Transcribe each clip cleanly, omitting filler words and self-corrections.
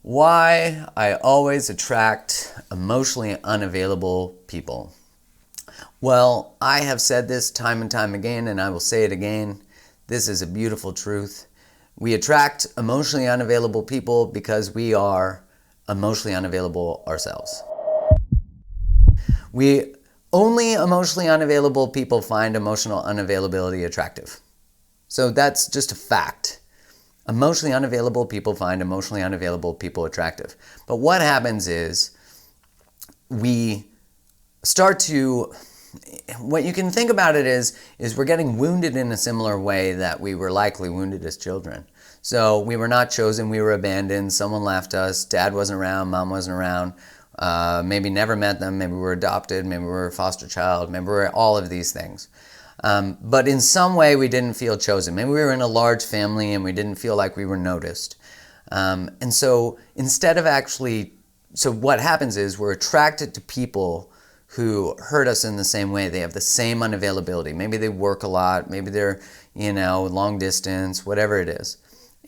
Why I always attract emotionally unavailable people. Well, I have said this time and time again, and I will say it again. This is a beautiful truth. We attract emotionally unavailable people because we are emotionally unavailable ourselves. Only emotionally unavailable people find emotional unavailability attractive. So that's just a fact. Emotionally unavailable people find emotionally unavailable people attractive. But what happens is we start to, what you can think about it is we're getting wounded in a similar way that we were likely wounded as children. So we were not chosen, we were abandoned, someone left us, dad wasn't around, mom wasn't around, maybe never met them, maybe we were adopted, maybe we were a foster child, maybe we were all of these things. But in some way we didn't feel chosen. Maybe we were in a large family and we didn't feel like we were noticed. And so instead of so what happens is we're attracted to people who hurt us in the same way. They have the same unavailability. Maybe they work a lot, maybe they're, long distance, whatever it is.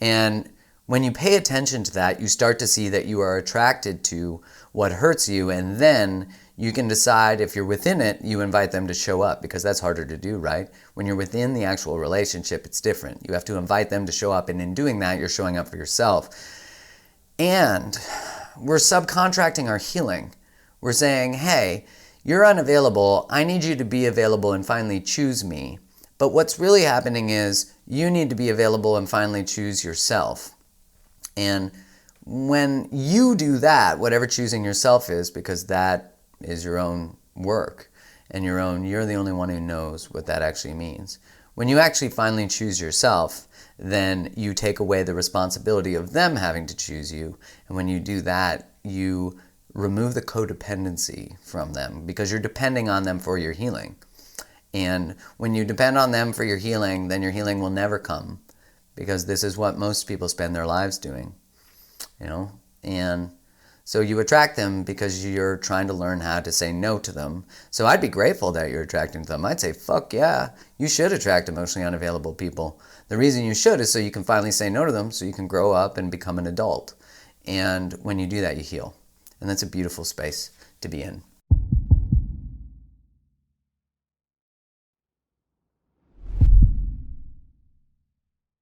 And when you pay attention to that, you start to see that you are attracted to what hurts you, and then you can decide if you're within it, you invite them to show up, because that's harder to do, right? When you're within the actual relationship, it's different. You have to invite them to show up, and in doing that, you're showing up for yourself. And we're subcontracting our healing. We're saying, hey, you're unavailable. I need you to be available and finally choose me. But what's really happening is you need to be available and finally choose yourself. And when you do that, whatever choosing yourself is, because that is your own work and you're the only one who knows what that actually means. When you actually finally choose yourself, then you take away the responsibility of them having to choose you. And when you do that, you remove the codependency from them, because you're depending on them for your healing. And when you depend on them for your healing, then your healing will never come, because this is what most people spend their lives doing, and so you attract them because you're trying to learn how to say no to them. So I'd be grateful that you're attracting them. I'd say, fuck yeah, you should attract emotionally unavailable people. The reason you should is so you can finally say no to them, so you can grow up and become an adult. And when you do that, you heal. And that's a beautiful space to be in.